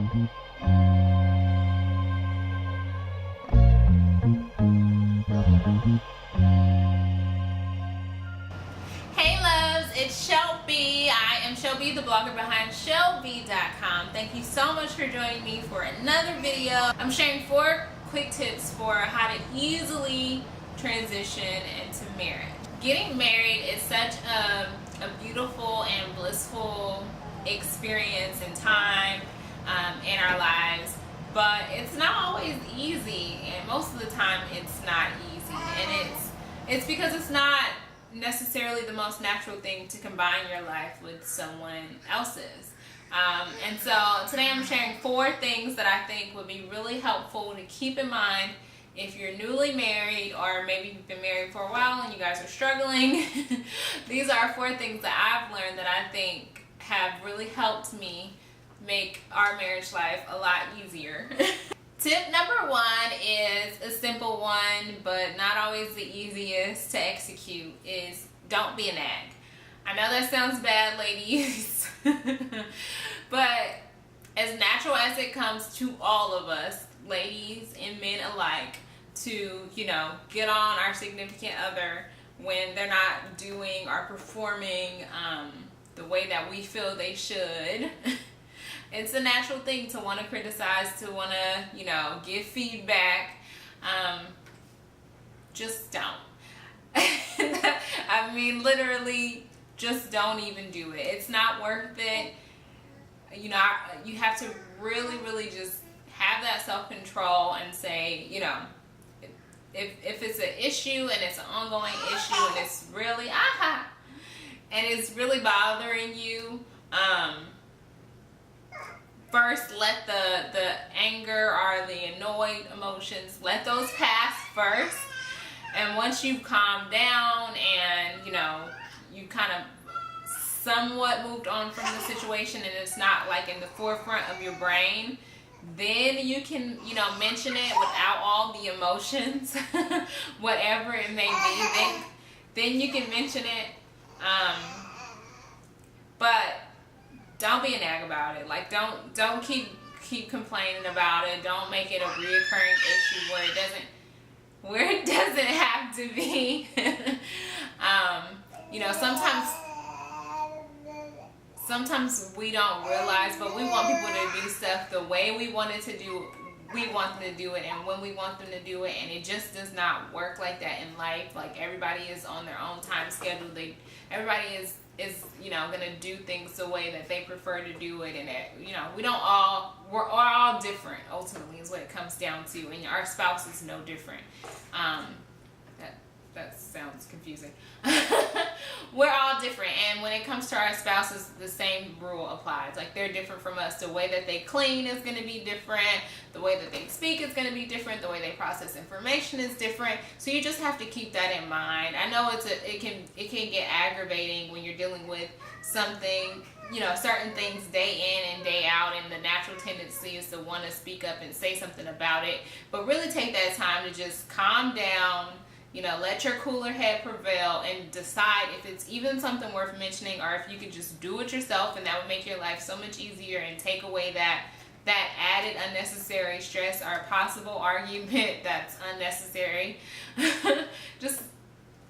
Hey loves, it's Chellbee. I am Chellbee, the blogger behind Chellbee.com. Thank you so much for joining me for another video. I'm sharing 4 quick tips for how to easily transition into marriage. Getting married is such a beautiful and blissful experience and time in our lives, but it's not always easy, and most of the time it's not easy, and it's because it's not necessarily the most natural thing to combine your life with someone else's. And so today I'm sharing 4 things that I think would be really helpful to keep in mind if you're newly married, or maybe you've been married for a while and you guys are struggling. These are 4 things that I've learned that I think have really helped me make our marriage life a lot easier. Tip number 1 is a simple one, but not always the easiest to execute, is don't be a nag. I know that sounds bad, ladies, but as natural as it comes to all of us, ladies and men alike, to, get on our significant other when they're not doing or performing the way that we feel they should. It's a natural thing to want to criticize, to want to, give feedback. Just don't. I mean, literally, just don't even do it. It's not worth it. You have to really, really just have that self-control and say, if it's an issue and it's an ongoing issue and it's really, and it's really bothering you, first let the anger or the annoyed emotions, let those pass first. And once you've calmed down and, you kind of somewhat moved on from the situation and it's not like in the forefront of your brain, then you can, mention it without all the emotions, whatever it may be. Then you can mention it. But don't be a nag about it. Like, don't keep complaining about it. Don't make it a reoccurring issue where it doesn't have to be. Sometimes we don't realize, but we want people to do stuff the way we want it to do. We want them to do it, and when we want them to do it, and it just does not work like that in life. Like, everybody is on their own time schedule. Everybody is gonna do things the way that they prefer to do it, and we're all different. Ultimately, is what it comes down to, and our spouse is no different. That sounds confusing. We're all different, and when it comes to our spouses, the same rule applies. Like, they're different from us. The way that they clean is going to be different. The way that they speak is going to be different. The way they process information is different. So you just have to keep that in mind. I know it can get aggravating when you're dealing with something, certain things day in and day out, and the natural tendency is to want to speak up and say something about it. But really take that time to just calm down. Let your cooler head prevail and decide if it's even something worth mentioning, or if you could just do it yourself, and that would make your life so much easier and take away that added unnecessary stress or possible argument that's unnecessary. Just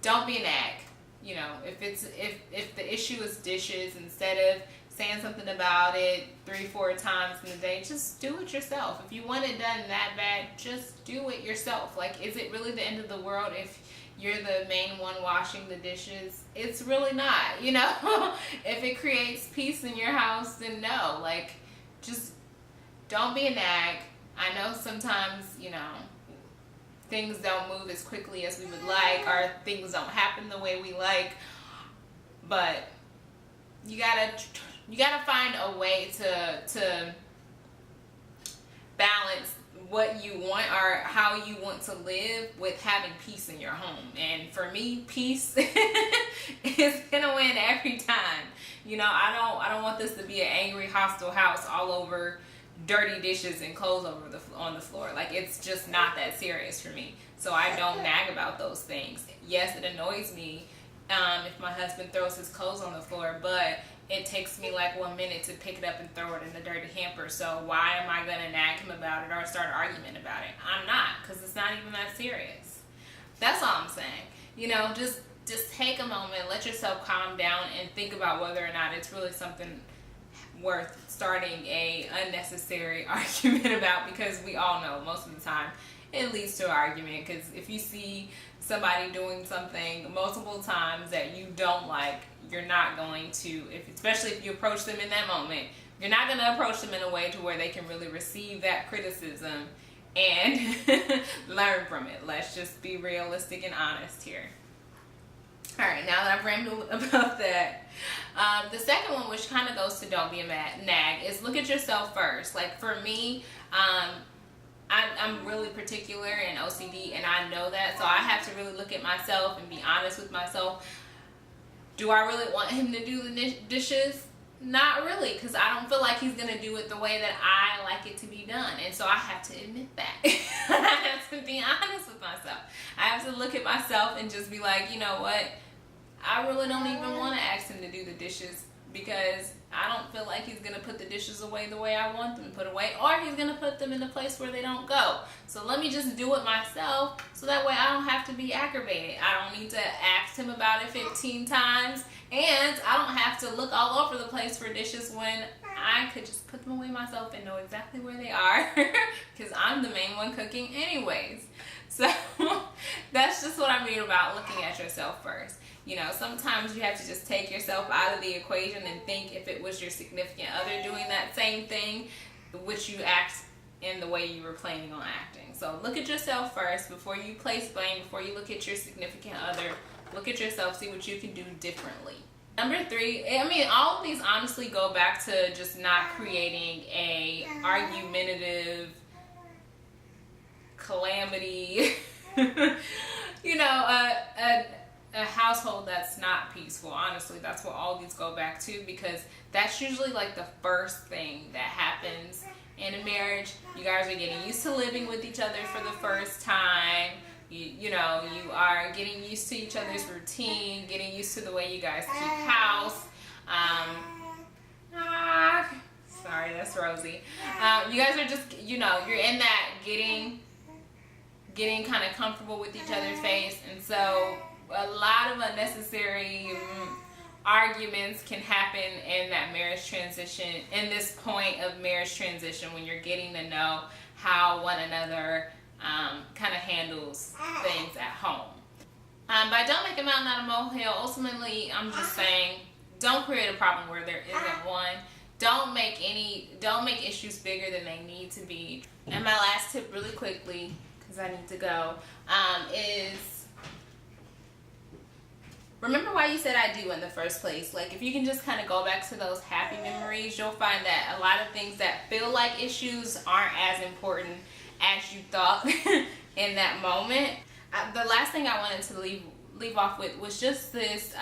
don't be a nag. If the issue is dishes, instead of saying something about it 3-4 times in a day, just do it yourself. If you want it done that bad, just do it yourself. Like, is it really the end of the world if you're the main one washing the dishes? It's really not, If it creates peace in your house, then no. Like, just don't be a nag. I know sometimes, things don't move as quickly as we would like, or things don't happen the way we like, but you gotta find a way to balance what you want or how you want to live with having peace in your home. And for me, peace is gonna win every time. I don't want this to be an angry, hostile house all over dirty dishes and clothes on the floor. Like, it's just not that serious for me. So I don't nag about those things. Yes, it annoys me if my husband throws his clothes on the floor, but it takes me like 1 minute to pick it up and throw it in the dirty hamper. So why am I gonna nag him about it or start an argument about it? I'm not, because it's not even that serious. That's all I'm saying. You know, just take a moment, let yourself calm down, and think about whether or not it's really something worth starting a unnecessary argument about, because we all know most of the time it leads to an argument. Because if you see somebody doing something multiple times that you don't like, you're not going to, especially if you approach them in that moment, you're not going to approach them in a way to where they can really receive that criticism and learn from it. Let's just be realistic and honest here. All right, now that I've rambled about that, the second one, which kind of goes to don't be a nag, is look at yourself first. Like for me, I'm really particular and OCD, and I know that, so I have to really look at myself and be honest with myself. Do I really want him to do the dishes? Not really, because I don't feel like he's going to do it the way that I like it to be done. And so I have to admit that. I have to be honest with myself. I have to look at myself and just be like, you know what? I really don't even want to ask him to do the dishes, because I don't feel like he's going to put the dishes away the way I want them put away, or he's going to put them in a place where they don't go. So let me just do it myself, so that way I don't have to be aggravated. I don't need to ask him about it 15 times, and I don't have to look all over the place for dishes when I could just put them away myself and know exactly where they are, because I'm the main one cooking anyways. So that's just what I mean about looking at yourself first. You know, sometimes you have to just take yourself out of the equation and think, if it was your significant other doing that same thing, which you act in the way you were planning on acting. So look at yourself first before you place blame, before you look at your significant other. Look at yourself, see what you can do differently. Number 3, I mean, all of these honestly go back to just not creating a argumentative calamity, you know, a household that's not peaceful. Honestly, that's what all these go back to, because that's usually like the first thing that happens in a marriage. You guys are getting used to living with each other for the first time. You know, you are getting used to each other's routine, getting used to the way you guys keep house. Sorry, that's Rosie. You guys are just, you know, you're in that getting kind of comfortable with each other's face, and so a lot of unnecessary arguments can happen in that marriage transition, in this point of marriage transition, when you're getting to know how one another kind of handles things at home. But don't make a mountain out of a molehill. Ultimately, I'm just saying, don't create a problem where there isn't one. Don't make issues bigger than they need to be. And my last tip, really quickly, because I need to go, is remember why you said I do in the first place. Like, if you can just kind of go back to those happy memories, you'll find that a lot of things that feel like issues aren't as important as you thought in that moment. The last thing I wanted to leave off with was just this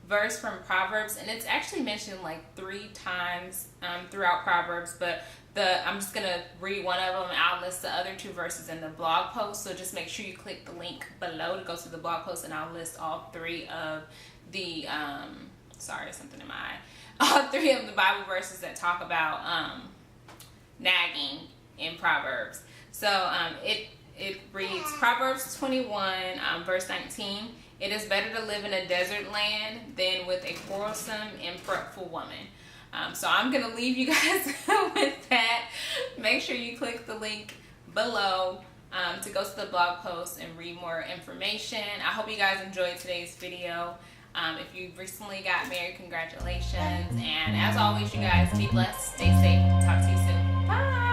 verse from Proverbs, and it's actually mentioned like 3 times throughout Proverbs, but I'm just gonna read one of them. I'll list the other 2 verses in the blog post, so just make sure you click the link below to go to the blog post, and I'll list all 3 of the sorry, something in my eye, all 3 of the Bible verses that talk about nagging in Proverbs. So it reads, Proverbs 21 verse 19, "It is better to live in a desert land than with a quarrelsome and fretful woman." So I'm going to leave you guys with that. Make sure you click the link below to go to the blog post and read more information. I hope you guys enjoyed today's video. If you recently got married, congratulations. And as always, you guys, be blessed, stay safe. Talk to you soon. Bye.